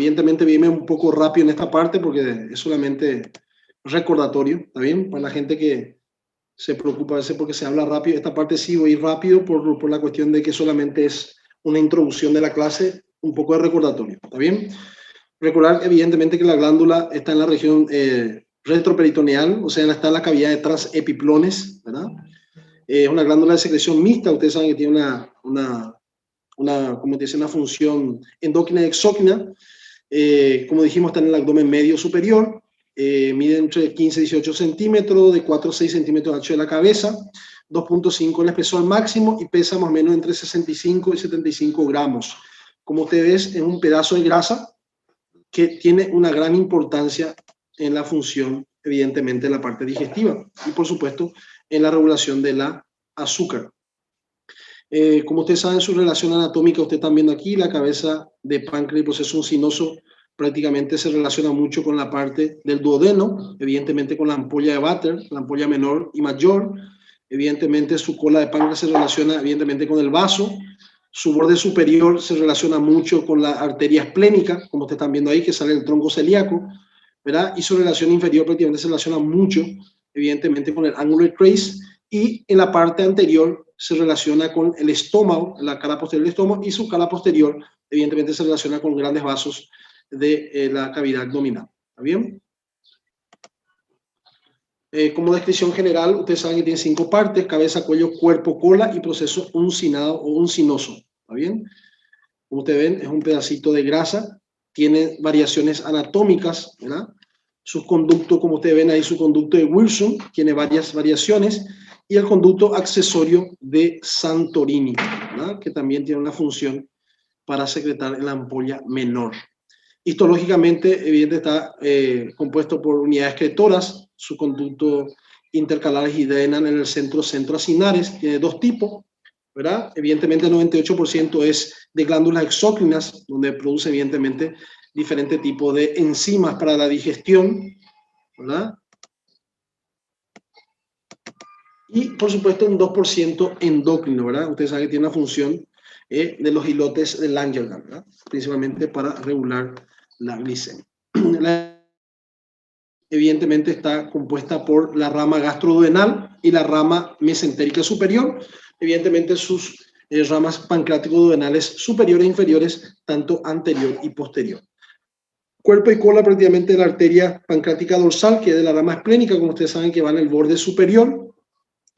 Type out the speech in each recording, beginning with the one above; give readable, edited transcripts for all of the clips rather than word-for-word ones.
evidentemente viene un poco rápido en esta parte porque es solamente recordatorio, ¿está bien? Para la gente que se preocupa a veces porque se habla rápido, esta parte sí voy a ir rápido por la cuestión de que solamente es una introducción de la clase, un poco de recordatorio, ¿está bien? Recordar evidentemente que la glándula está en la región retroperitoneal, o sea, está en la cavidad de transepiplones, ¿verdad? Es una glándula de secreción mixta, ustedes saben que tiene como dice, una función endócrina y exócrina. Como dijimos, está en el abdomen medio superior, mide entre 15 y 18 centímetros, de 4 a 6 centímetros de ancho de la cabeza, 2.5 el espesor máximo y pesa más o menos entre 65 y 75 gramos. Como ustedes ven, es un pedazo de grasa que tiene una gran importancia en la función, evidentemente, de la parte digestiva y, por supuesto, en la regulación de la azúcar. Como ustedes saben, su relación anatómica, ustedes están viendo aquí, la cabeza de páncreas y proceso uncinoso prácticamente se relaciona mucho con la parte del duodeno, evidentemente con la ampolla de Vater, la ampolla menor y mayor. Evidentemente su cola de páncreas se relaciona evidentemente con el vaso. Su borde superior se relaciona mucho con la arteria esplénica, como ustedes están viendo ahí, que sale del tronco celíaco, ¿verdad? Y su relación inferior prácticamente se relaciona mucho, evidentemente, con el angular trace. Y en la parte anterior se relaciona con el estómago, la cara posterior del estómago, y su cara posterior, evidentemente, se relaciona con grandes vasos de la cavidad abdominal. ¿Está bien? Como descripción general, ustedes saben que tiene 5 partes: cabeza, cuello, cuerpo, cola y proceso uncinado o uncinoso. ¿Está bien? Como ustedes ven, es un pedacito de grasa, tiene variaciones anatómicas, ¿verdad? Su conducto, como ustedes ven ahí, su conducto de Wilson tiene varias variaciones, y el conducto accesorio de Santorini, ¿verdad? Que también tiene una función para secretar en la ampolla menor. Histológicamente, evidentemente, está compuesto por unidades excretoras. Su conducto intercalares y drenan en el centro acinares. Tiene 2 tipos, ¿verdad? Evidentemente, el 98% es de glándulas exócrinas, donde produce, evidentemente, diferentes tipos de enzimas para la digestión, ¿verdad? Y, por supuesto, un 2% endocrino, ¿verdad? Ustedes saben que tiene una función de los islotes de Langerhans, ¿verdad? Principalmente para regular la glicemia. Evidentemente está compuesta por la rama gastroduodenal y la rama mesentérica superior. Evidentemente sus ramas pancreático-duodenales superiores e inferiores, tanto anterior y posterior. Cuerpo y cola prácticamente de la arteria pancreática dorsal, que es de la rama esplénica, como ustedes saben, que va en el borde superior,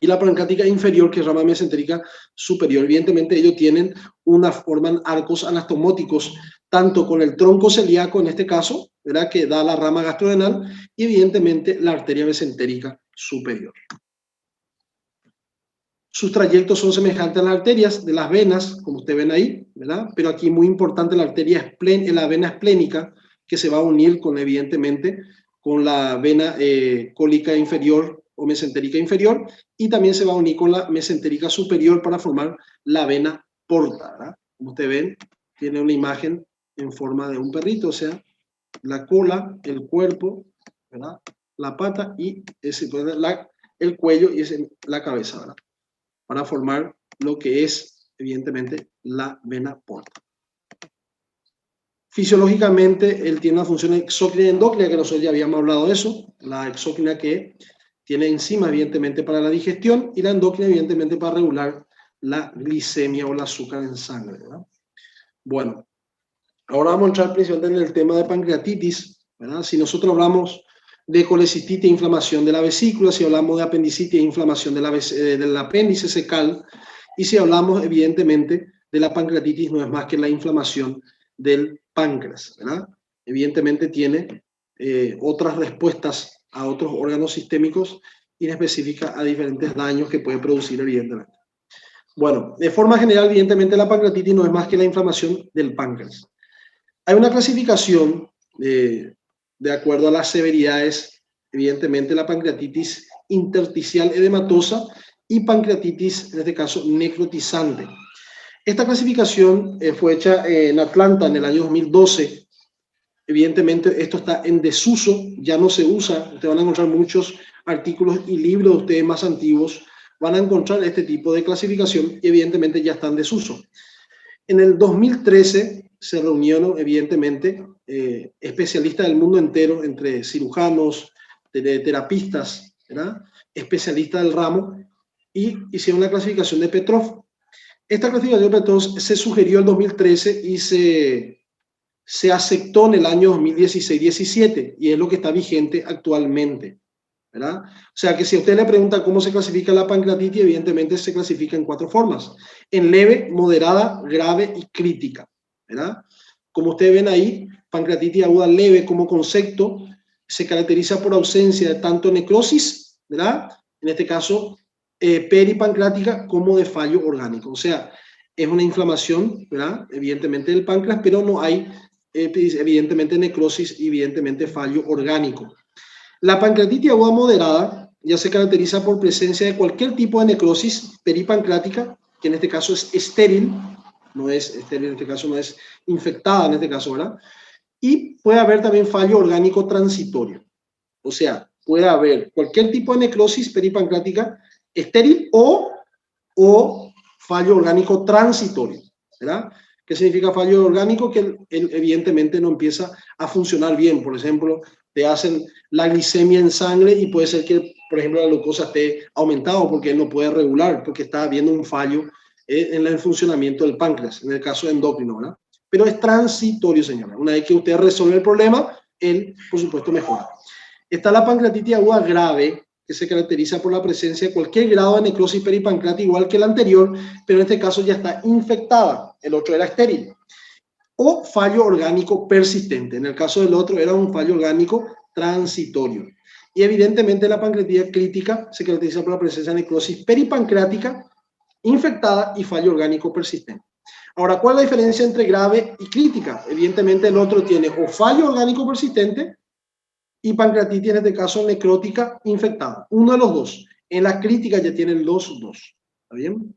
y la pancreática inferior, que es rama mesentérica superior. Evidentemente ellos forman arcos anastomóticos, tanto con el tronco celíaco en este caso, ¿verdad? Que da la rama gastrodenal, y evidentemente la arteria mesentérica superior. Sus trayectos son semejantes a las arterias de las venas, como ustedes ven ahí, ¿verdad? Pero aquí muy importante la vena esplénica, que se va a unir con, evidentemente, con la vena cólica inferior o mesentérica inferior, y también se va a unir con la mesentérica superior para formar la vena porta, ¿verdad? Como ustedes ven, tiene una imagen en forma de un perrito, o sea, la cola, el cuerpo, ¿verdad? La pata y el cuello y la cabeza, ¿verdad? Para formar lo que es, evidentemente, la vena porta. Fisiológicamente, él tiene una función exócrina y endócrina, que nosotros ya habíamos hablado de eso. La exócrina que tiene enzimas, evidentemente, para la digestión, y la endócrina, evidentemente, para regular la glicemia o el azúcar en sangre, ¿verdad? Bueno, ahora vamos a entrar principalmente en el tema de pancreatitis, ¿verdad? Si nosotros hablamos de colecistitis e inflamación de la vesícula, si hablamos de apendicitis e inflamación del apéndice secal, y si hablamos, evidentemente, de la pancreatitis, no es más que la inflamación del páncreas, ¿verdad? Evidentemente tiene otras respuestas a otros órganos sistémicos inespecíficas a diferentes daños que puede producir, evidentemente. Bueno, de forma general, evidentemente, la pancreatitis no es más que la inflamación del páncreas. Hay una clasificación de acuerdo a las severidades, evidentemente, la pancreatitis intersticial edematosa y pancreatitis, en este caso, necrotizante. Esta clasificación fue hecha en Atlanta en el año 2012. Evidentemente, esto está en desuso, ya no se usa. Ustedes van a encontrar muchos artículos y libros de ustedes más antiguos, van a encontrar este tipo de clasificación y evidentemente ya está en desuso. En el 2013 se reunieron, evidentemente, especialistas del mundo entero, entre cirujanos, terapistas, ¿verdad? Especialistas del ramo, y hicieron una clasificación de Petrov. Esta clasificación de Petrov se sugirió en 2013 y se aceptó en el año 2016-17 y es lo que está vigente actualmente, ¿verdad? O sea que si a usted le pregunta cómo se clasifica la pancreatitis, evidentemente se clasifica en 4 formas: en leve, moderada, grave y crítica, ¿verdad? Como ustedes ven ahí, pancreatitis aguda leve como concepto se caracteriza por ausencia de tanto necrosis, ¿verdad? En este caso, peripancreática, como de fallo orgánico. O sea, es una inflamación, ¿verdad? Evidentemente del páncreas, pero no hay, evidentemente, necrosis y evidentemente fallo orgánico. La pancreatitis aguda moderada ya se caracteriza por presencia de cualquier tipo de necrosis peripancreática, que en este caso es estéril, no es estéril, en este caso no es infectada, en este caso, ¿verdad? Y puede haber también fallo orgánico transitorio. O sea, puede haber cualquier tipo de necrosis peripancreática estéril o fallo orgánico transitorio, ¿verdad? ¿Qué significa fallo orgánico? Que él evidentemente no empieza a funcionar bien. Por ejemplo, te hacen la glicemia en sangre y puede ser que, por ejemplo, la glucosa esté aumentado porque él no puede regular, porque está habiendo un fallo en el funcionamiento del páncreas, en el caso endocrino, ¿verdad? Pero es transitorio, señora. Una vez que usted resuelve el problema, él, por supuesto, mejora. Está la pancreatitis aguda grave, que se caracteriza por la presencia de cualquier grado de necrosis peripancreática, igual que el anterior, pero en este caso ya está infectada. El otro era estéril. O fallo orgánico persistente. En el caso del otro era un fallo orgánico transitorio. Y evidentemente la pancreatitis crítica se caracteriza por la presencia de necrosis peripancreática infectada y fallo orgánico persistente. Ahora, ¿cuál es la diferencia entre grave y crítica? Evidentemente el otro tiene o fallo orgánico persistente y pancreatitis, en este caso necrótica infectada. Uno de los dos. En la crítica ya tienen los dos. ¿Está bien?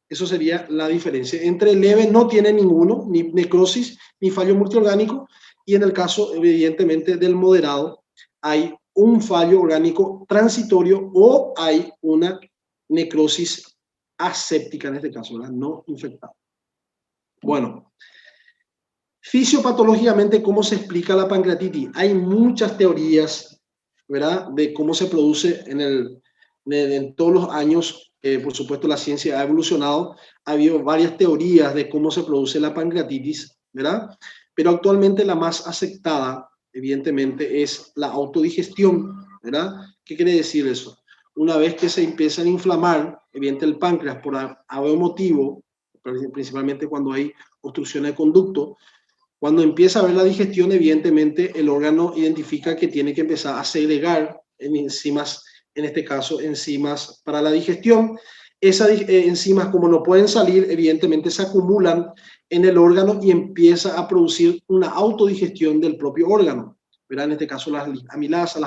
Eso sería la diferencia. Entre leve no tiene ninguno, ni necrosis, ni fallo multiorgánico. Y en el caso, evidentemente, del moderado, hay un fallo orgánico transitorio o hay una necrosis aséptica, en este caso, ¿verdad? No infectada. Bueno, fisiopatológicamente, ¿cómo se explica la pancreatitis? Hay muchas teorías, ¿verdad?, de cómo se produce en todos los años. Por supuesto, la ciencia ha evolucionado. Ha habido varias teorías de cómo se produce la pancreatitis, ¿verdad? Pero actualmente la más aceptada, evidentemente, es la autodigestión, ¿verdad? ¿Qué quiere decir eso? Una vez que se empiezan a inflamar, evidentemente, el páncreas por algún motivo, principalmente cuando hay obstrucción de conducto, cuando empieza a haber la digestión, evidentemente el órgano identifica que tiene que empezar a segregar enzimas, en este caso enzimas para la digestión. Esas enzimas, como no pueden salir, evidentemente se acumulan en el órgano y empieza a producir una autodigestión del propio órgano, ¿verdad? En este caso las amilasas,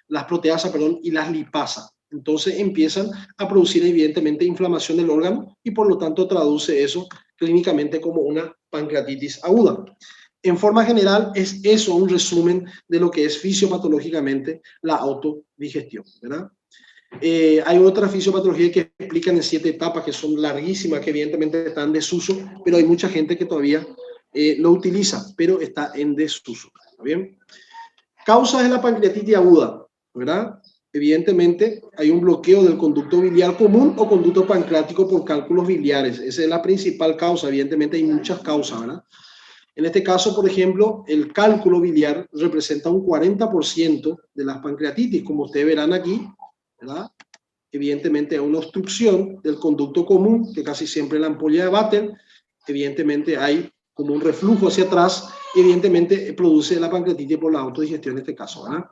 las proteasas, perdón, y las lipasas. Entonces empiezan a producir evidentemente inflamación del órgano y por lo tanto traduce eso clínicamente como una pancreatitis aguda. En forma general, es eso un resumen de lo que es fisiopatológicamente la autodigestión, ¿verdad? Hay otras fisiopatologías que explican en 7 etapas que son larguísimas, que evidentemente están en desuso, pero hay mucha gente que todavía lo utiliza, pero está en desuso. ¿Está bien? Causas de la pancreatitis aguda, ¿verdad? Evidentemente hay un bloqueo del conducto biliar común o conducto pancreático por cálculos biliares. Esa es la principal causa. Evidentemente hay muchas causas, ¿verdad? En este caso, por ejemplo, el cálculo biliar representa un 40% de las pancreatitis, como ustedes verán aquí, ¿verdad? Evidentemente hay una obstrucción del conducto común, que casi siempre es la ampolla de Vater. Evidentemente hay como un reflujo hacia atrás y evidentemente produce la pancreatitis por la autodigestión en este caso, ¿verdad?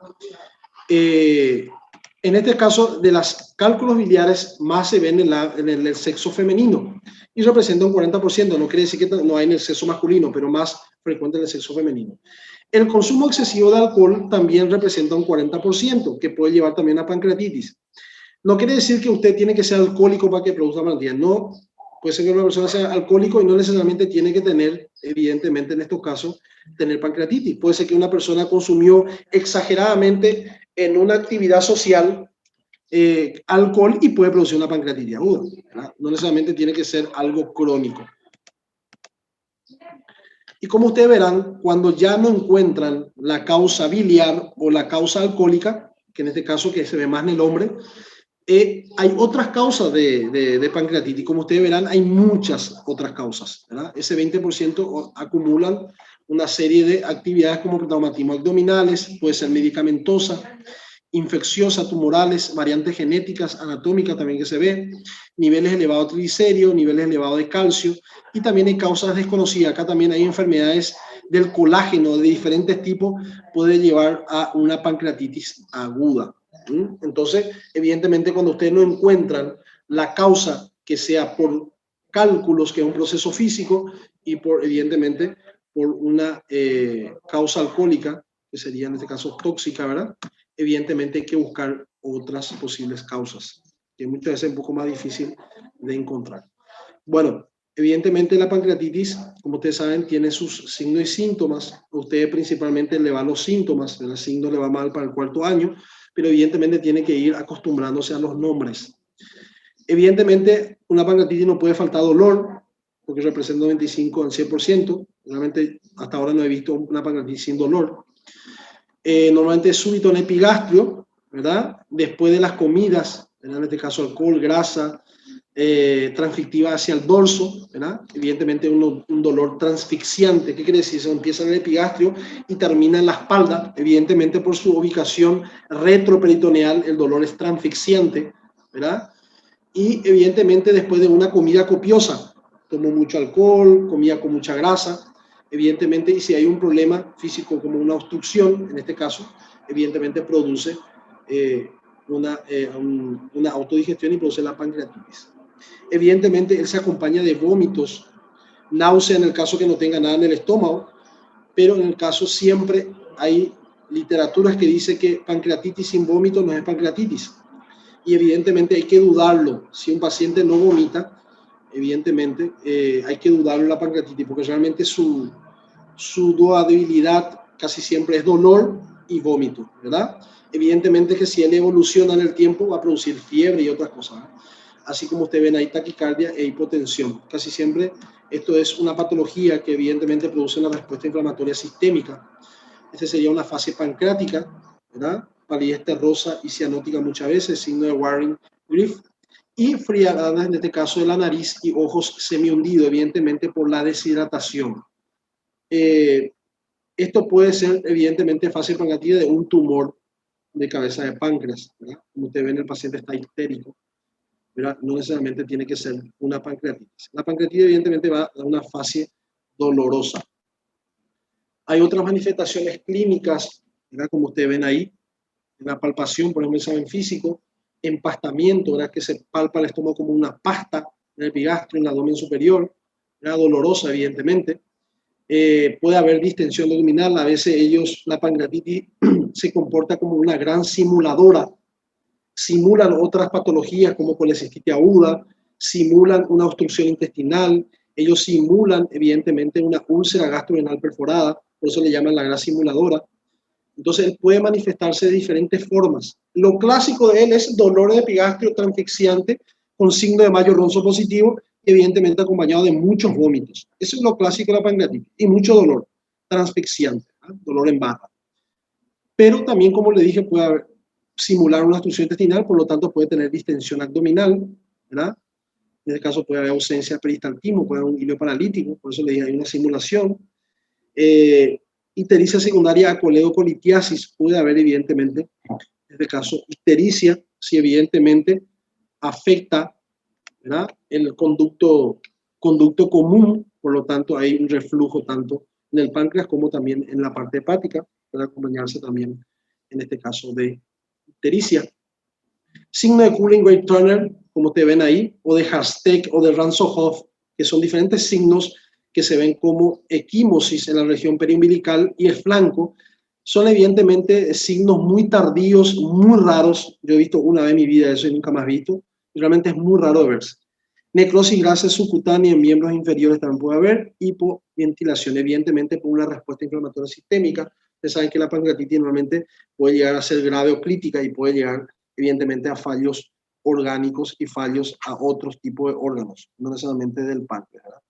En este caso, de los cálculos biliares más se ven en el sexo femenino y representa un 40%. No quiere decir que no hay en el sexo masculino, pero más frecuente en el sexo femenino. El consumo excesivo de alcohol también representa un 40%, que puede llevar también a pancreatitis. No quiere decir que usted tiene que ser alcohólico para que produzca pancreatitis. No, puede ser que una persona sea alcohólico y no necesariamente tiene que tener, evidentemente en estos casos, tener pancreatitis. Puede ser que una persona consumió exageradamente en una actividad social alcohol y puede producir una pancreatitis aguda, ¿verdad? No necesariamente tiene que ser algo crónico. Y como ustedes verán, cuando ya no encuentran la causa biliar o la causa alcohólica, que en este caso que se ve más en el hombre, hay otras causas de pancreatitis. Como ustedes verán, hay muchas otras causas, ¿verdad? Ese 20% acumulan una serie de actividades como traumatismo abdominales, puede ser medicamentosa, infecciosa, tumorales, variantes genéticas, anatómicas también que se ve, niveles elevados de triglicéridos, niveles elevados de calcio, y también hay causas desconocidas. Acá también hay enfermedades del colágeno de diferentes tipos, puede llevar a una pancreatitis aguda. Entonces, evidentemente, cuando ustedes no encuentran la causa que sea por cálculos, que es un proceso físico, y por, evidentemente, por una causa alcohólica, que sería en este caso tóxica, ¿verdad? Evidentemente hay que buscar otras posibles causas, que muchas veces es un poco más difícil de encontrar. Bueno, evidentemente la pancreatitis, como ustedes saben, tiene sus signos y síntomas. A ustedes principalmente le van los síntomas, el signo le va mal para el 4.º año, pero evidentemente tiene que ir acostumbrándose a los nombres. Evidentemente, una pancreatitis no puede faltar dolor, porque representa un 95 al 100%. Realmente, hasta ahora no he visto una pancreatitis sin dolor. Normalmente es súbito en epigastrio, ¿verdad? Después de las comidas, ¿verdad? En este caso alcohol, grasa, transfictiva hacia el dorso, ¿verdad? Evidentemente un dolor transfixiante. ¿Qué quiere decir? Se empieza en el epigastrio y termina en la espalda. Evidentemente por su ubicación retroperitoneal el dolor es transfixiante, ¿verdad? Y evidentemente después de una comida copiosa, tomo mucho alcohol, comida con mucha grasa, evidentemente, y si hay un problema físico como una obstrucción, en este caso, evidentemente produce una autodigestión y produce la pancreatitis. Evidentemente, él se acompaña de vómitos, náusea en el caso que no tenga nada en el estómago, pero en el caso siempre hay literaturas que dice que pancreatitis sin vómito no es pancreatitis. Y evidentemente hay que dudarlo. Si un paciente no vomita, evidentemente hay que dudarlo la pancreatitis, porque realmente su debilidad casi siempre es dolor y vómito, ¿verdad? Evidentemente que si él evoluciona en el tiempo va a producir fiebre y otras cosas, ¿verdad? Así como ustedes ven ahí taquicardia e hipotensión. Casi siempre esto es una patología que evidentemente produce una respuesta inflamatoria sistémica. Esta sería una fase pancreática, ¿verdad? Palidez terrosa y cianótica muchas veces, signo de Waring-Griff, y frialdad en este caso de la nariz y ojos semi-hundidos, evidentemente por la deshidratación. Esto puede ser evidentemente fase pancreática de un tumor de cabeza de páncreas, ¿verdad? Como ustedes ven, el paciente está histérico, ¿verdad? No necesariamente tiene que ser una pancreatitis. La pancreatitis evidentemente va a una fase dolorosa. Hay otras manifestaciones clínicas, ¿verdad? Como ustedes ven ahí, en la palpación, por ejemplo, el examen físico, empastamiento, ¿verdad? Que se palpa el estómago como una pasta en el epigastrio, en el abdomen superior, ¿verdad? Dolorosa, evidentemente. Puede haber distensión abdominal, a veces la pancreatitis se comporta como una gran simuladora, simulan otras patologías como colecistitis aguda, simulan una obstrucción intestinal, ellos simulan evidentemente una úlcera gastrorenal perforada, por eso le llaman la gran simuladora. Entonces él puede manifestarse de diferentes formas. Lo clásico de él es dolor de epigastrio transfixiante con signo de Mayo Ronzo positivo, evidentemente acompañado de muchos vómitos. Eso es lo clásico de la pancreatitis. Y mucho dolor transfixiante, ¿eh? Dolor en barra. Pero también, como le dije, puede simular una obstrucción intestinal, por lo tanto puede tener distensión abdominal, ¿verdad? En este caso puede haber ausencia de peristaltismo, puede haber un hilo paralítico, por eso le dije, hay una simulación. Ictericia secundaria a coledocolitiasis, puede haber evidentemente, en este caso, ictericia, si evidentemente afecta, ¿verdad? El conducto común, por lo tanto hay un reflujo tanto en el páncreas como también en la parte hepática, puede acompañarse también en este caso de ictericia. Signo de Cullen-Gray-Turner, como te ven ahí, o de Hastek o de Ransohoff, que son diferentes signos que se ven como equimosis en la región periumbilical y el flanco, son evidentemente signos muy tardíos, muy raros. Yo he visto una vez en mi vida eso y nunca más visto. Y realmente es muy raro de verse. Necrosis grasa subcutánea en miembros inferiores también puede haber. Hipoventilación, evidentemente por una respuesta inflamatoria sistémica. Ustedes saben que la pancreatitis normalmente puede llegar a ser grave o crítica y puede llegar evidentemente a fallos orgánicos y fallos a otros tipos de órganos, no necesariamente del páncreas, ¿verdad?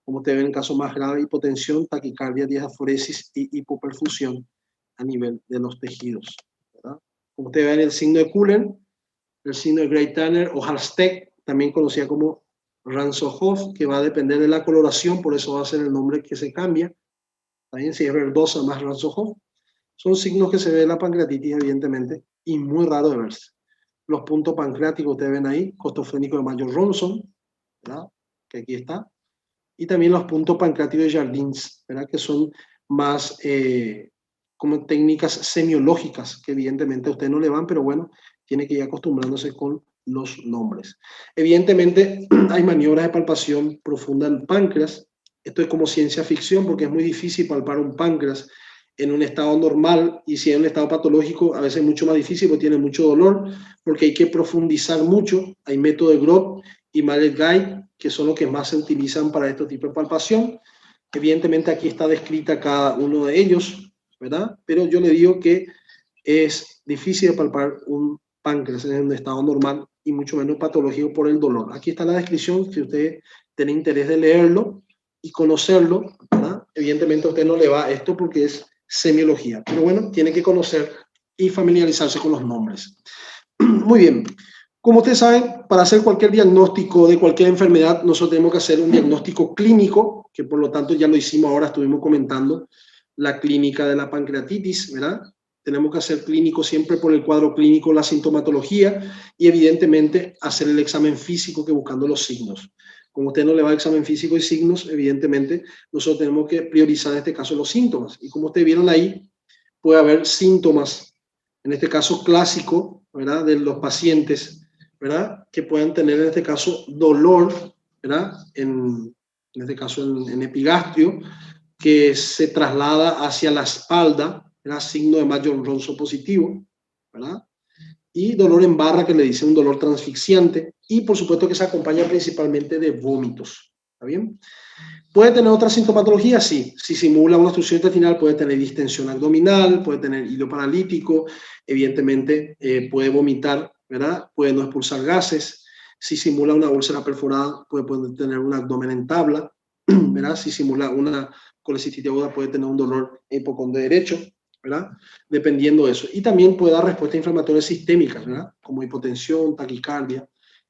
Como ustedes ven, en caso más grave, hipotensión, taquicardia, diaforesis y hipoperfusión a nivel de los tejidos, ¿verdad? Como ustedes ven, el signo de Cullen, el signo de Grey-Tanner o Halstead, también conocida como Ransohoff, que va a depender de la coloración, por eso va a ser el nombre que se cambia. También si es verdosa más Ransohoff. Son signos que se ve en la pancreatitis, evidentemente, y muy raro de verse. Los puntos pancreáticos, ustedes ven ahí, costofrénico de Mayer-Ronson, ¿verdad? Que aquí está. Y también los puntos pancreáticos de Jardins, ¿verdad? Que son más como técnicas semiológicas, que evidentemente a usted no le van, pero bueno, tiene que ir acostumbrándose con los nombres. Evidentemente hay maniobras de palpación profunda del páncreas. Esto es como ciencia ficción porque es muy difícil palpar un páncreas en un estado normal, y si en un estado patológico a veces es mucho más difícil porque tiene mucho dolor, porque hay que profundizar mucho. Hay método de Groth y Mallet-Guy, que son los que más se utilizan para este tipo de palpación. Evidentemente aquí está descrita cada uno de ellos, ¿verdad? Pero yo le digo que es difícil de palpar un páncreas en un estado normal y mucho menos patológico por el dolor. Aquí está la descripción, si usted tiene interés de leerlo y conocerlo, ¿verdad? Evidentemente a usted no le va esto porque es semiología, pero bueno, tiene que conocer y familiarizarse con los nombres. Muy bien. Como ustedes saben, para hacer cualquier diagnóstico de cualquier enfermedad, nosotros tenemos que hacer un diagnóstico clínico, que por lo tanto ya lo hicimos ahora, estuvimos comentando la clínica de la pancreatitis, ¿verdad? Tenemos que hacer clínico siempre por el cuadro clínico, la sintomatología y evidentemente hacer el examen físico que buscando los signos. Como usted no le va al examen físico y signos, evidentemente nosotros tenemos que priorizar en este caso los síntomas. Y como ustedes vieron ahí, puede haber síntomas, en este caso clásico, ¿verdad? De los pacientes, ¿verdad? Que puedan tener en este caso dolor, ¿verdad? En este caso en epigastrio, que se traslada hacia la espalda, ¿verdad? Signo de Mayer-Ronson positivo, ¿verdad? Y dolor en barra, que le dice un dolor transfixiante, y por supuesto que se acompaña principalmente de vómitos, ¿está bien? ¿Puede tener otra sintomatología? Sí. Si simula una obstrucción intestinal, puede tener distensión abdominal, puede tener hilo paralítico, evidentemente puede vomitar, ¿verdad? Puede no expulsar gases. Si simula una úlcera perforada, puede tener un abdomen en tabla, ¿verdad? Si simula una colecistitis aguda, puede tener un dolor en hipocondrio derecho, ¿verdad? Dependiendo de eso. Y también puede dar respuestas inflamatorias sistémicas, ¿verdad? Como hipotensión, taquicardia,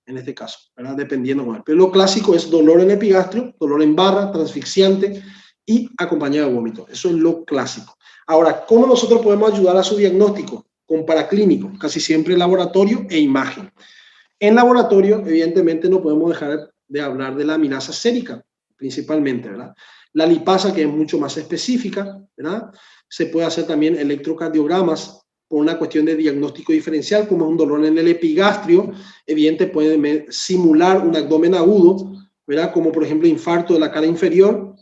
en este caso, ¿verdad? Dependiendo. Pero lo clásico es dolor en epigastrio, dolor en barra, transfixiante y acompañado de vómito. Eso es lo clásico. Ahora, ¿cómo nosotros podemos ayudar a su diagnóstico? Con paraclínico, casi siempre laboratorio e imagen. En laboratorio, evidentemente, no podemos dejar de hablar de la amilasa sérica, principalmente, ¿verdad? La lipasa, que es mucho más específica, ¿verdad? Se puede hacer también electrocardiogramas por una cuestión de diagnóstico diferencial, como un dolor en el epigastrio, evidentemente puede simular un abdomen agudo, ¿verdad? Como por ejemplo infarto de la cara inferior,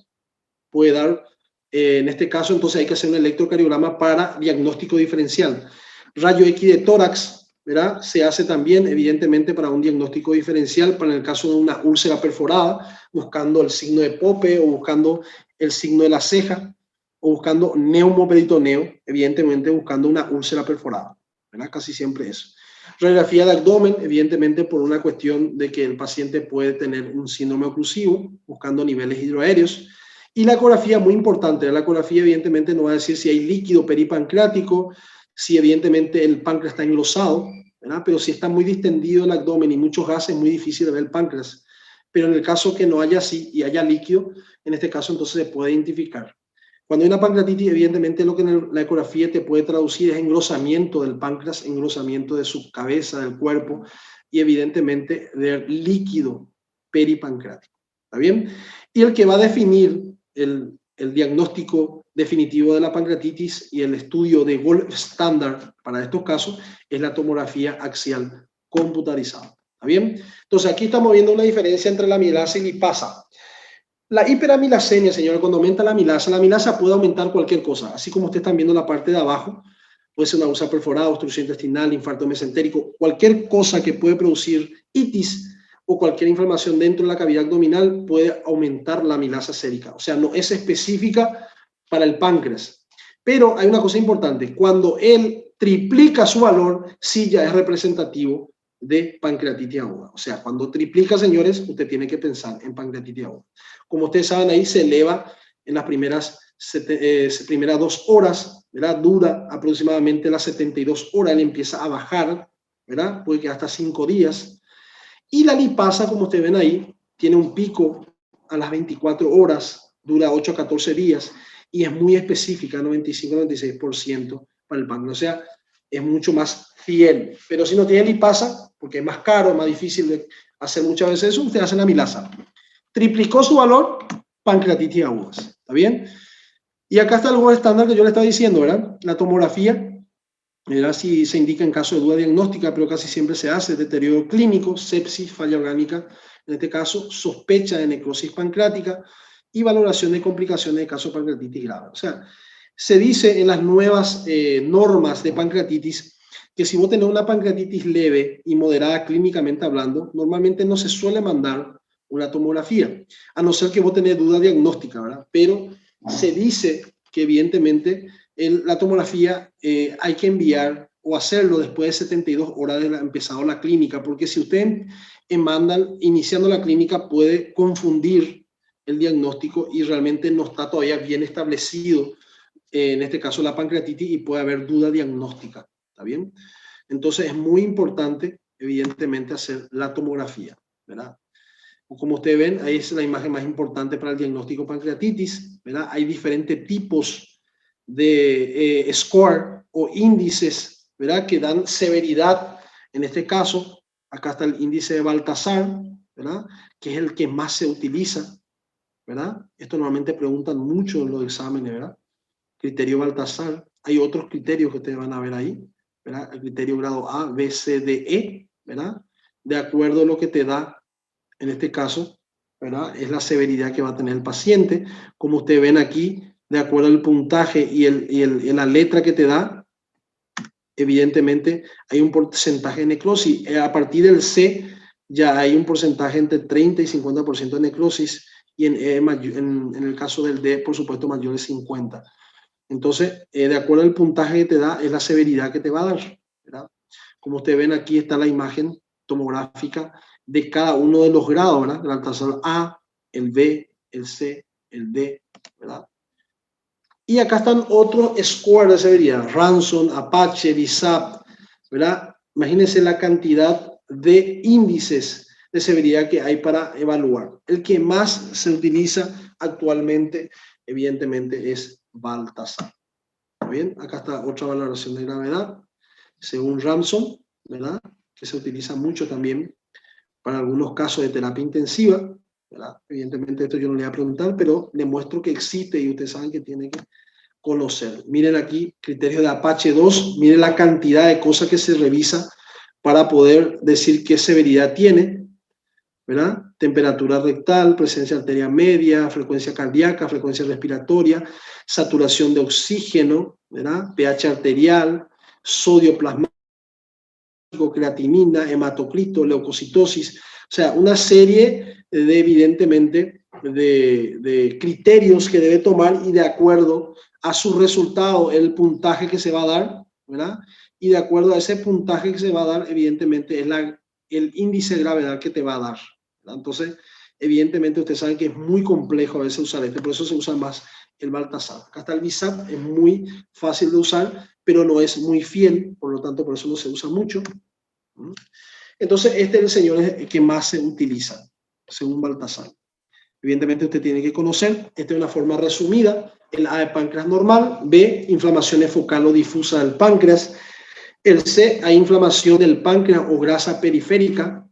puede dar, en este caso entonces hay que hacer un electrocardiograma para diagnóstico diferencial. Rayo X de tórax, ¿verdad? Se hace también evidentemente para un diagnóstico diferencial, para el caso de una úlcera perforada, buscando el signo de Pope o buscando el signo de la ceja, o buscando neumoperitoneo, evidentemente buscando una úlcera perforada, ¿verdad? Casi siempre eso. Radiografía de abdomen, evidentemente por una cuestión de que el paciente puede tener un síndrome oclusivo, buscando niveles hidroaéreos. Y la ecografía, muy importante, la ecografía evidentemente nos va a decir si hay líquido peripancreático, si evidentemente el páncreas está engrosado, ¿verdad? Pero si está muy distendido el abdomen y muchos gases, es muy difícil de ver el páncreas. Pero en el caso que no haya así y haya líquido, en este caso entonces se puede identificar. Cuando hay una pancreatitis, evidentemente lo que en la ecografía te puede traducir es engrosamiento del páncreas, engrosamiento de su cabeza, del cuerpo, y evidentemente de líquido peripancreático. ¿Está bien? Y el que va a definir el diagnóstico definitivo de la pancreatitis y el estudio de gold standard para estos casos es la tomografía axial computarizada. ¿Está bien? Entonces aquí estamos viendo una diferencia entre la amilasa y lipasa. La hiperamilasemia, señor, cuando aumenta la amilasa puede aumentar cualquier cosa, así como ustedes están viendo en la parte de abajo, puede ser una úlcera perforada, obstrucción intestinal, infarto mesentérico, cualquier cosa que puede producir itis o cualquier inflamación dentro de la cavidad abdominal puede aumentar la amilasa sérica. O sea, no es específica para el páncreas. Pero hay una cosa importante, cuando él triplica su valor, sí ya es representativo de pancreatitis aguda. O sea, cuando triplica, señores, usted tiene que pensar en pancreatitis aguda. Como ustedes saben, ahí se eleva en las primeras 2 horas, ¿verdad? Dura aproximadamente las 72 horas, le empieza a bajar, ¿verdad? Puede que hasta 5 días. Y la lipasa, como ustedes ven ahí, tiene un pico a las 24 horas, dura 8 a 14 días y es muy específica, 95-96% para el páncreas. O sea, es mucho más fiel. Pero si no tiene lipasa, porque es más caro, es más difícil de hacer muchas veces eso, usted hace la milasa. Triplicó su valor, pancreatitis aguda. ¿Está bien? Y acá está el gold estándar que yo le estaba diciendo, ¿verdad? La tomografía, ¿verdad? Si se indica en caso de duda diagnóstica, pero casi siempre se hace deterioro clínico, sepsis, falla orgánica, en este caso, sospecha de necrosis pancreática y valoración de complicaciones de caso de pancreatitis grave. O sea, se dice en las nuevas normas de pancreatitis que si vos tenés una pancreatitis leve y moderada clínicamente hablando, normalmente no se suele mandar una tomografía, a no ser que vos tenés duda diagnóstica, ¿verdad? Pero se dice que evidentemente la tomografía hay que enviar o hacerlo después de 72 horas de empezado la clínica, porque si usted mandan iniciando la clínica puede confundir el diagnóstico y realmente no está todavía bien establecido, en este caso la pancreatitis, y puede haber duda diagnóstica, ¿está bien? Entonces es muy importante, evidentemente, hacer la tomografía, ¿verdad? Como ustedes ven, ahí es la imagen más importante para el diagnóstico de pancreatitis, ¿verdad? Hay diferentes tipos de score o índices, ¿verdad? Que dan severidad. En este caso, acá está el índice de Baltasar, ¿verdad? Que es el que más se utiliza, ¿verdad? Esto normalmente preguntan mucho en los exámenes, ¿verdad? Criterio Baltasar. Hay otros criterios que ustedes van a ver ahí, ¿verdad? El criterio grado A, B, C, D, E, ¿verdad? De acuerdo a lo que te da, en este caso, ¿verdad? Es la severidad que va a tener el paciente. Como ustedes ven aquí, de acuerdo al puntaje y la letra que te da, evidentemente hay un porcentaje de necrosis. A partir del C ya hay un porcentaje entre 30 y 50% de necrosis y en el caso del D, por supuesto, mayor de 50. Entonces, de acuerdo al puntaje que te da, es la severidad que te va a dar, ¿verdad? Como ustedes ven, aquí está la imagen tomográfica de cada uno de los grados, ¿verdad? El Baltasar A, el B, el C, el D, ¿verdad? Y acá están otros scores de severidad, Ranson, Apache, BISAP, ¿verdad? Imagínense la cantidad de índices de severidad que hay para evaluar. El que más se utiliza actualmente, evidentemente, es Baltasar. Bien, acá está otra valoración de gravedad, según Ranson, ¿verdad? Que se utiliza mucho también para algunos casos de terapia intensiva, ¿verdad? Evidentemente esto yo no le voy a preguntar, pero le muestro que existe y ustedes saben que tiene que conocer. Miren aquí, criterio de Apache 2, miren la cantidad de cosas que se revisa para poder decir qué severidad tiene, ¿verdad? Temperatura rectal, presencia arteria media, frecuencia cardíaca, frecuencia respiratoria, saturación de oxígeno, ¿verdad? pH arterial, sodio plasmático, creatinina, hematocrito, leucocitosis, o sea, una serie de, evidentemente, de criterios que debe tomar y de acuerdo a su resultado, el puntaje que se va a dar, ¿verdad? Y de acuerdo a ese puntaje que se va a dar, evidentemente, es el índice de gravedad que te va a dar, ¿verdad? Entonces, evidentemente, ustedes saben que es muy complejo a veces usar este, por eso se usa más el Baltasar. Acá está el BISAP, es muy fácil de usar, pero no es muy fiel, por lo tanto, por eso no se usa mucho. Entonces, este es el señor que más se utiliza, según Baltasar. Evidentemente, usted tiene que conocer, esta es una forma resumida, el A de páncreas normal, B, inflamación focal o difusa del páncreas, el C, hay inflamación del páncreas o grasa periférica,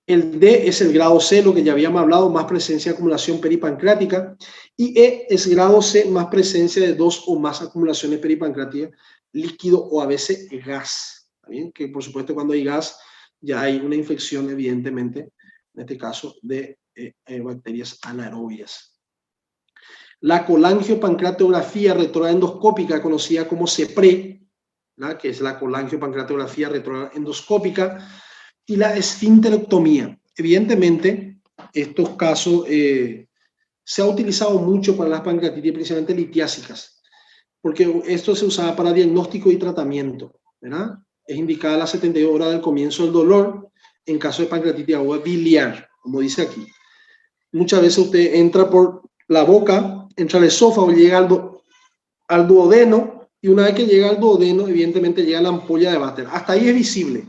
el D es el grado C, lo que ya habíamos hablado, más presencia de acumulación peripancreática, y E es grado C, más presencia de 2 o más acumulaciones peripancreáticas, líquido o a veces gas. ¿Bien? Que por supuesto cuando hay gas ya hay una infección, evidentemente, en este caso de bacterias anaerobias. La colangiopancreatografía retroendoscópica, conocida como CEPRE, ¿verdad? Que es la colangiopancreatografía retroendoscópica, y la esfinterectomía. Evidentemente, estos casos se ha utilizado mucho para las pancreatitis, principalmente litiásicas, porque esto se usaba para diagnóstico y tratamiento, ¿verdad? Es indicada a las 72 horas del comienzo del dolor en caso de pancreatitis aguda biliar, como dice aquí. Muchas veces usted entra por la boca, entra al esófago, llega al duodeno, y una vez que llega al duodeno, evidentemente llega a la ampolla de Vater. Hasta ahí es visible.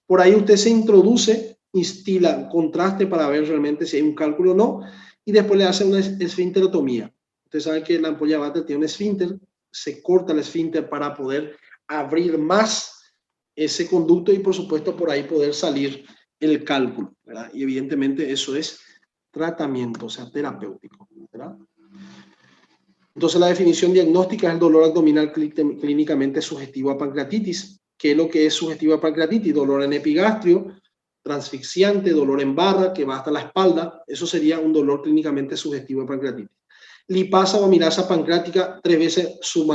Por ahí usted se introduce, instila contraste para ver realmente si hay un cálculo o no, y después le hace una esfínterotomía. Usted sabe que la ampolla de Vater tiene un esfínter, se corta el esfínter para poder abrir más ese conducto y por supuesto por ahí poder salir el cálculo, ¿verdad? Y evidentemente eso es tratamiento, o sea, terapéutico, ¿verdad? Entonces la definición diagnóstica es el dolor abdominal clínicamente sugestivo a pancreatitis. ¿Qué es lo que es sugestivo a pancreatitis? Dolor en epigastrio, transfixiante, dolor en barra, que va hasta la espalda. Eso sería un dolor clínicamente sugestivo a pancreatitis. Lipasa o amilasa pancreática, 3 veces su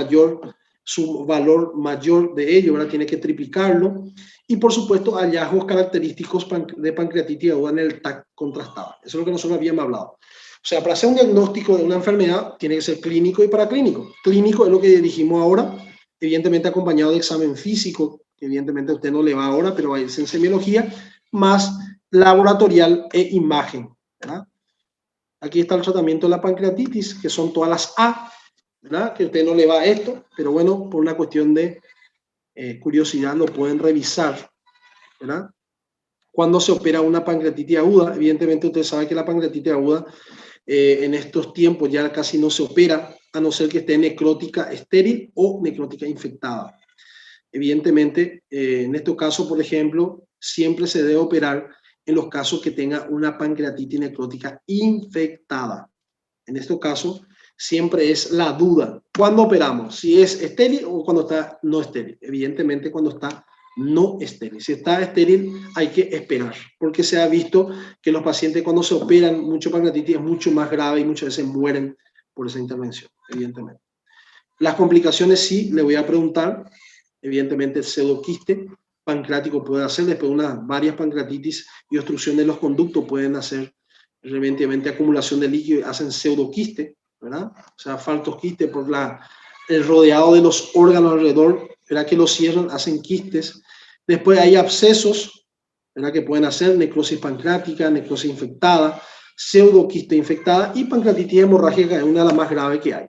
valor mayor de ello, ¿verdad? Tiene que triplicarlo. Y por supuesto, hallazgos característicos de pancreatitis aguda en el TAC contrastada. Eso es lo que nosotros habíamos hablado. O sea, para hacer un diagnóstico de una enfermedad tiene que ser clínico y paraclínico. Clínico es lo que dijimos ahora, evidentemente acompañado de examen físico, que evidentemente a usted no le va ahora, pero es en semiología, más laboratorial e imagen, ¿verdad? Aquí está el tratamiento de la pancreatitis, que son todas las A, ¿verdad? Que a usted no le va a esto, pero bueno, por una cuestión de curiosidad lo pueden revisar, ¿verdad? Cuando se opera una pancreatitis aguda, evidentemente usted sabe que la pancreatitis aguda en estos tiempos ya casi no se opera, a no ser que esté necrótica estéril o necrótica infectada. Evidentemente, en estos casos, por ejemplo, siempre se debe operar en los casos que tenga una pancreatitis necrótica infectada. En estos casos, siempre es la duda. ¿Cuándo operamos? Si es estéril o cuando está no estéril. Evidentemente, cuando está no estéril. Si está estéril, hay que esperar, porque se ha visto que los pacientes cuando se operan mucho pancreatitis es mucho más grave y muchas veces mueren por esa intervención, evidentemente. Las complicaciones sí, le voy a preguntar, evidentemente el pseudoquiste pancreático puede hacer, después de varias pancreatitis y obstrucción de los conductos pueden hacer evidentemente acumulación de líquido y hacen pseudoquiste, ¿verdad? O sea, faltos quistes por el rodeado de los órganos alrededor, ¿verdad? Que los cierran, hacen quistes. Después hay abscesos, ¿verdad? Que pueden hacer necrosis pancreática, necrosis infectada, pseudoquiste infectada y pancreatitis hemorrágica es una de las más graves que hay.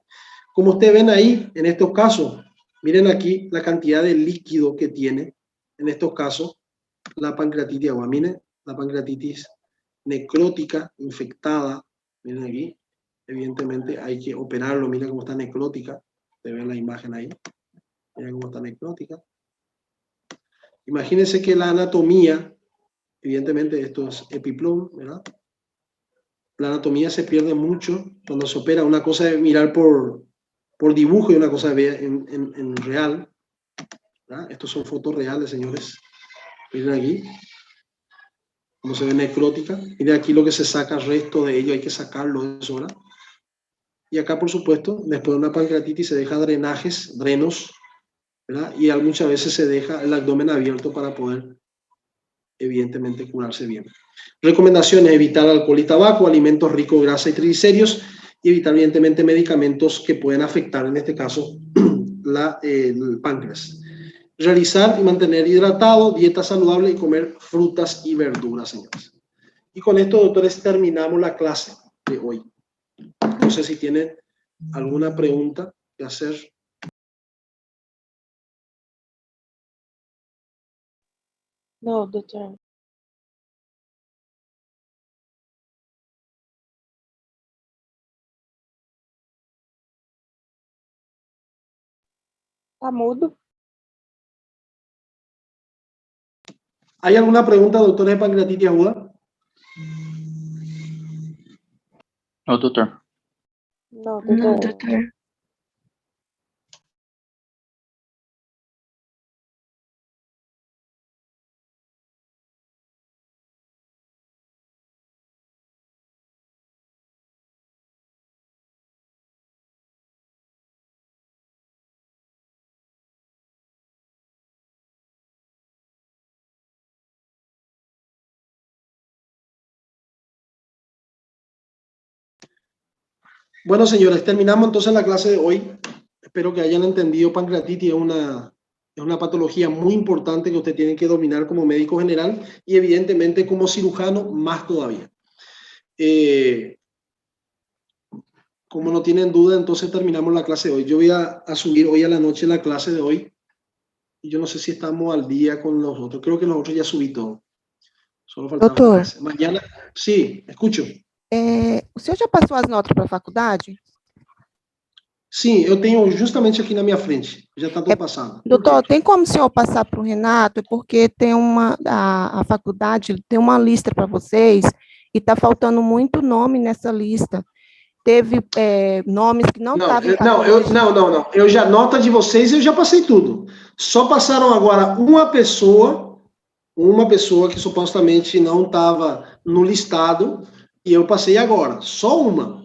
Como ustedes ven ahí, en estos casos, miren aquí la cantidad de líquido que tiene, en estos casos, la pancreatitis aguda. Miren, la pancreatitis necrótica, infectada, miren aquí, evidentemente hay que operarlo, miren cómo está necrótica, te ven la imagen ahí, miren cómo está necrótica. Imagínense que la anatomía, evidentemente esto es epiplom, ¿verdad? La anatomía se pierde mucho cuando se opera, una cosa es mirar por dibujo y una cosa es ver en real, ¿verdad? Estos son fotos reales, señores, miren aquí, como se ve necrótica, miren aquí lo que se saca, el resto de ello hay que sacarlo, eso, ¿verdad? Y acá, por supuesto, después de una pancreatitis se deja drenos, ¿verdad? Y muchas veces se deja el abdomen abierto para poder, evidentemente, curarse bien. Recomendaciones: evitar alcohol y tabaco, alimentos ricos en grasa y triglicéridos, y evitar, evidentemente, medicamentos que pueden afectar, en este caso, el páncreas. Realizar y mantener hidratado, dieta saludable y comer frutas y verduras, señores. Y con esto, doctores, terminamos la clase de hoy. No sé si tienen alguna pregunta que hacer. No, doctor. Tá mudo? ¿Hay alguna pregunta, doctor, de pancreatitis aguda? No, doctor. No, doctor. Bueno, señores, terminamos entonces la clase de hoy. Espero que hayan entendido pancreatitis es una Es una patología muy importante que usted tiene que dominar como médico general y evidentemente como cirujano más todavía. Como no tienen duda, entonces terminamos la clase de hoy. Yo voy a subir hoy a la noche la clase de hoy. Y yo no sé si estamos al día con los otros. Creo que los otros ya subí todo. Solo faltaba Doutor, ese. Mañana, sí, escucho. O senhor já passou as notas para a faculdade? Sim, eu tenho justamente aqui na minha frente. Já está tudo passado. Por Doutor, quê? tem como o senhor passar para o Renato? É porque tem a faculdade tem uma lista para vocês e está faltando muito nome nessa lista. Teve nomes que não estavam em patologia. Não. Eu já, nota de vocês, eu já passei tudo. Só passaram agora uma pessoa que supostamente não estava no listado, e eu passei agora. Só uma.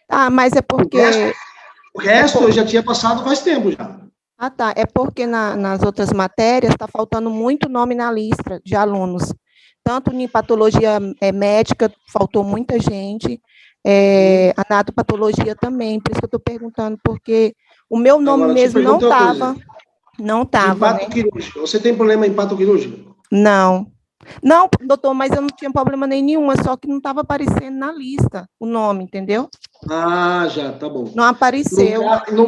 Ah, mas é porque... O resto eu já tinha passado faz tempo já. Ah, tá. É porque nas outras matérias está faltando muito nome na lista de alunos. Tanto em patologia médica, faltou muita gente, anatopatologia também, por isso que eu estou perguntando, porque o meu nome Agora, mesmo não outra estava. coisa. Não estava, Pato quirúrgico. Você tem problema em pato quirúrgico? Não. Não, doutor, mas eu não tinha problema nenhum, só que não estava aparecendo na lista o nome, entendeu? Ah, já, tá bom. Não apareceu.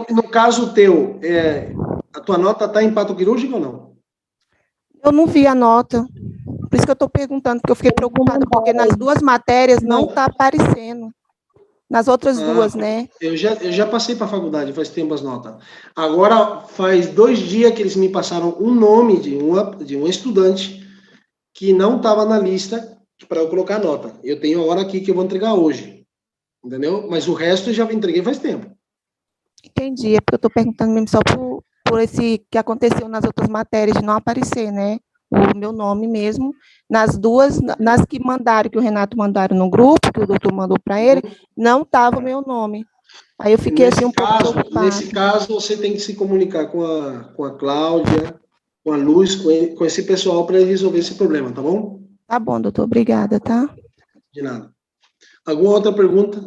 No caso teu, a tua nota está em pato quirúrgico ou não? Eu não vi a nota. Por isso que eu estou perguntando, porque eu fiquei preocupada, porque nas duas matérias não está aparecendo. Nas outras duas, né? Eu já passei para a faculdade, faz tempo as notas. Agora, faz 2 dias que eles me passaram um nome de um estudante que não estava na lista para eu colocar a nota. Eu tenho agora aqui que eu vou entregar hoje. Entendeu? Mas o resto eu já entreguei faz tempo. Entendi, é porque eu estou perguntando mesmo só por esse que aconteceu nas outras matérias de não aparecer, né? O meu nome mesmo, nas duas, nas que mandaram, que o Renato mandaram no grupo, que o doutor mandou para ele, não estava o meu nome. Aí eu fiquei assim um pouco preocupada. Nesse caso, você tem que se comunicar com a Cláudia, com a Luz, com esse pessoal para resolver esse problema, tá bom? Tá bom, doutor, obrigada, tá? De nada. Alguma outra pergunta?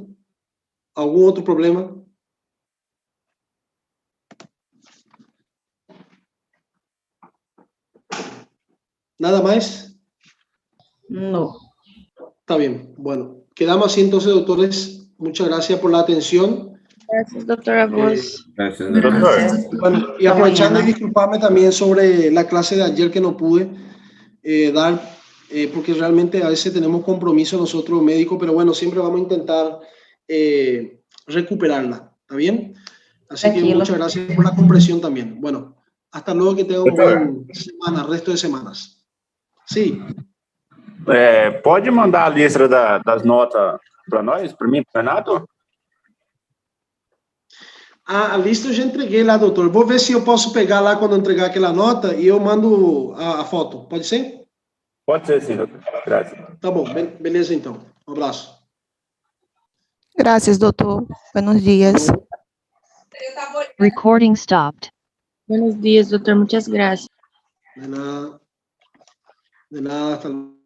Algum outro problema? ¿Nada más? No. Está bien. Bueno, quedamos así entonces, doctores. Muchas gracias por la atención. Gracias, doctora Voz. Gracias, doctor. Bueno, y aprovechando y disculparme también sobre la clase de ayer que no pude dar, porque realmente a veces tenemos compromiso nosotros médicos, pero bueno, siempre vamos a intentar recuperarla. ¿Está bien? Así que Tranquilo. muchas gracias por la comprensión también. Bueno, hasta luego, que tengan un buen semana, resto de semanas. Sí. Pode mandar a lista das notas para nós, para mim, para o Renato? A lista eu já entreguei lá, doutor. Vou ver se eu posso pegar lá quando eu entregar aquela nota e eu mando a foto. Pode ser? Pode ser sim, doutor. Graças. Tá bom, beleza então. Um abraço. Graças, doutor. Buenos dias. Recording stopped. Buenos días, doctor. Muchas gracias. De nada. De nada, hasta luego.